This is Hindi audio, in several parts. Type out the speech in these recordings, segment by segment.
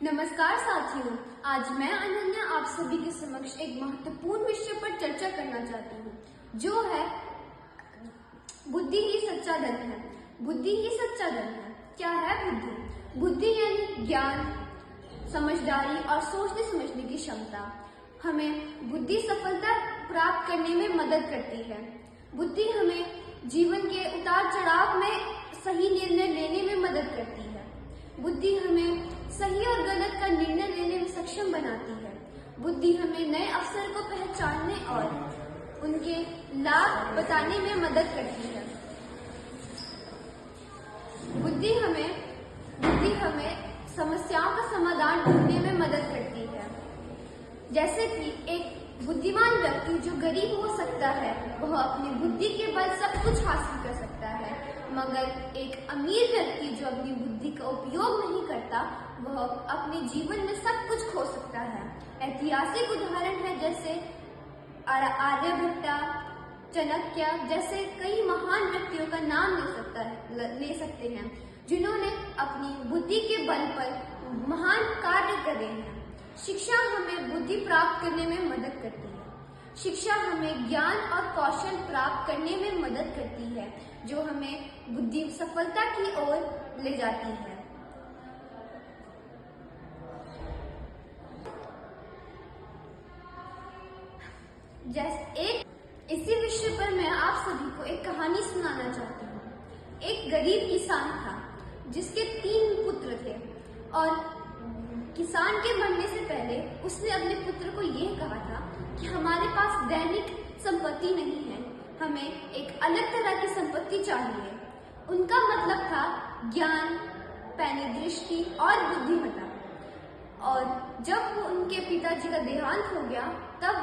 नमस्कार साथियों, आज मैं अनन्या आप सभी के समक्ष एक महत्वपूर्ण विषय पर चर्चा करना चाहती हूँ, जो है बुद्धि ही सच्चा धन है। बुद्धि ही सच्चा धन है। क्या है बुद्धि? बुद्धि यानी ज्ञान, समझदारी और सोचने समझने की क्षमता। हमें बुद्धि सफलता प्राप्त करने में मदद करती है। बुद्धि हमें जीवन के उतार चढ़ाव में सही निर्णय लेने में मदद करती है। बुद्धि हमें सही और गलत का निर्णय लेने में सक्षम बनाती है। बुद्धि हमें नए अवसर को पहचानने और उनके लाभ बताने में मदद करती है। बुद्धि हमें समस्याओं का समाधान ढूंढने में मदद करती है। जैसे कि एक बुद्धिमान व्यक्ति जो गरीब हो सकता है, वह अपनी बुद्धि के बल सब कुछ हासिल कर सकता है, मगर एक अमीर व्यक्ति जो अपनी बुद्धि का उपयोग नहीं करता, वह अपने जीवन में सब कुछ खो सकता है। ऐतिहासिक उदाहरण है जैसे आर्यभट्टा, चाणक्य जैसे कई महान व्यक्तियों का नाम ले सकते हैं, जिन्होंने अपनी बुद्धि के बल पर महान कार्य करे हैं। शिक्षा हमें बुद्धि प्राप्त करने में मदद करती है। शिक्षा हमें ज्ञान और कौशल प्राप्त करने में मदद करती है, जो हमें बुद्धि सफलता की ओर ले जाती है। इसी विषय पर मैं आप सभी को एक कहानी सुनाना चाहती हूँ। एक गरीब किसान था, जिसके 3 पुत्र थे, और किसान के बनने से पहले उसने अपने पुत्र को यह कहा था कि हमारे पास दैनिक संपत्ति नहीं है, हमें एक अलग तरह की संपत्ति चाहिए। उनका मतलब था ज्ञान, पैनी दृष्टि और बुद्धिमत्ता। और जब वो उनके पिताजी का देहांत हो गया, तब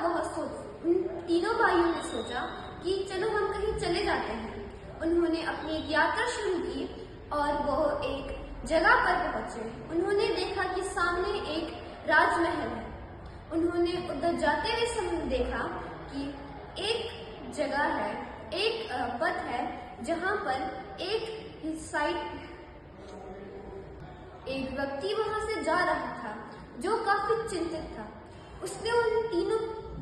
उन तीनों भाइयों ने सोचा कि चलो हम कहीं चले जाते हैं। उन्होंने अपनी एक यात्रा शुरू की और वो एक जगह पर पहुंचे। उन्होंने देखा कि सामने एक राजमहल है। उन्होंने उधर जाते हुए समय देखा कि एक जगह है, एक पथ है, जहां पर एक व्यक्ति वहां से जा रहा था, जो काफी चिंतित था। उसने उन तीनों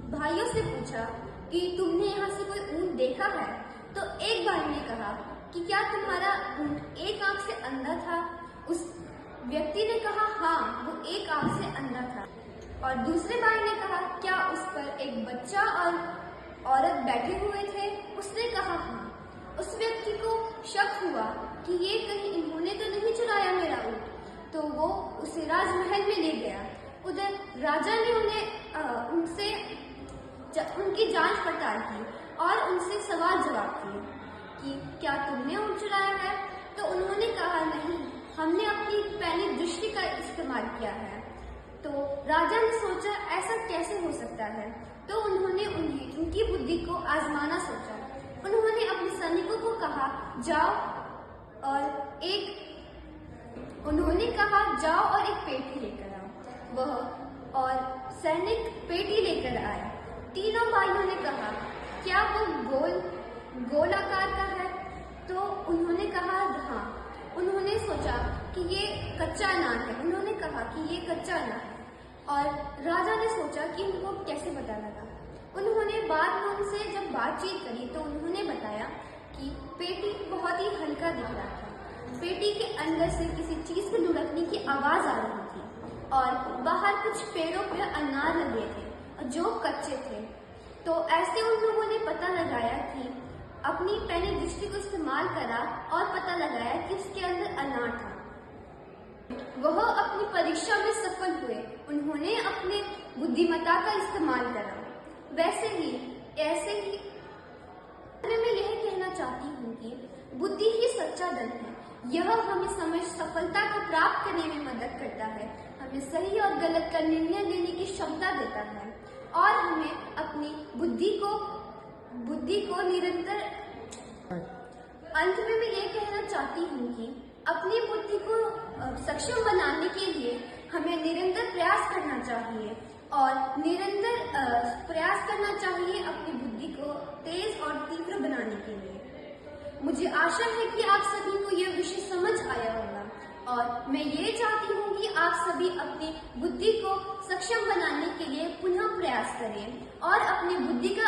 भाइयों से पूछा कि तुमने यहाँ से कोई ऊंट देखा है? तो एक भाई ने कहा कि क्या तुम्हारा ऊंट एक आंख से अंधा था? उस व्यक्ति ने कहा हाँ, वो एक आंख से अंधा था। और दूसरे भाई ने कहा क्या उस पर एक बच्चा और औरत बैठे हुए थे? उसने कहा हाँ। उस व्यक्ति को शक हुआ कि ये कहीं इन्होंने तो नहीं चुराया मेरा ऊंट, तो वो उसे राजमहल में ले गया। उधर राजा ने उनसे उनकी जांच पड़ताल की और उनसे सवाल जवाब किए कि क्या तुमने ऊंट चुराया है? तो उन्होंने कहा नहीं, हमने अपनी पैनी दृष्टि का इस्तेमाल किया है। तो राजा ने सोचा ऐसा कैसे हो सकता है, तो उन्होंने उनकी बुद्धि को आजमाना सोचा। उन्होंने अपने सैनिकों को कहा जाओ और एक पेटी लेकर आओ। वह और सैनिक पेटी लेकर आए। तीनों भाइयों ने कहा क्या वो गोल आकार का है? तो उन्होंने कहा हाँ। उन्होंने सोचा कि ये कच्चा अनार है। उन्होंने कहा कि ये कच्चा अनार है। और राजा ने सोचा कि इनको कैसे पता लगा। उन्होंने बाद में उनसे जब बातचीत करी तो उन्होंने बताया कि पेटी बहुत ही हल्का दिख रहा था। पेटी के अंदर से किसी चीज के लुढ़कने की आवाज आ रही थी और बाहर कुछ पेड़ों पर अनार लगे थे जो कच्चे थे। तो ऐसे उन लोगों ने पता लगाया कि अपनी पैनी दृष्टि को इस्तेमाल करा और पता लगाया कि उसके अंदर अनार था। वह अपनी परीक्षा में सफल हुए। उन्होंने अपने बुद्धिमत्ता का इस्तेमाल करा। ऐसे ही मैं यह कहना चाहती हूँ कि बुद्धि ही सच्चा धन है। यह हमें सफलता को प्राप्त करने में मदद करता है, हमें सही और गलत का निर्णय लेने की क्षमता देता है और हमें अपनी बुद्धि को निरंतर। अंत में मैं ये कहना चाहती हूँ कि अपनी बुद्धि को सक्षम बनाने के लिए हमें निरंतर प्रयास करना चाहिए और अपनी बुद्धि को तेज और तीव्र बनाने के लिए। मुझे आशा है कि आप सभी को यह विषय समझ आया होगा और मैं ये चाहती हूँ कि आप सभी भी अपनी बुद्धि को सक्षम बनाने के लिए पुनः प्रयास करें और अपनी बुद्धि का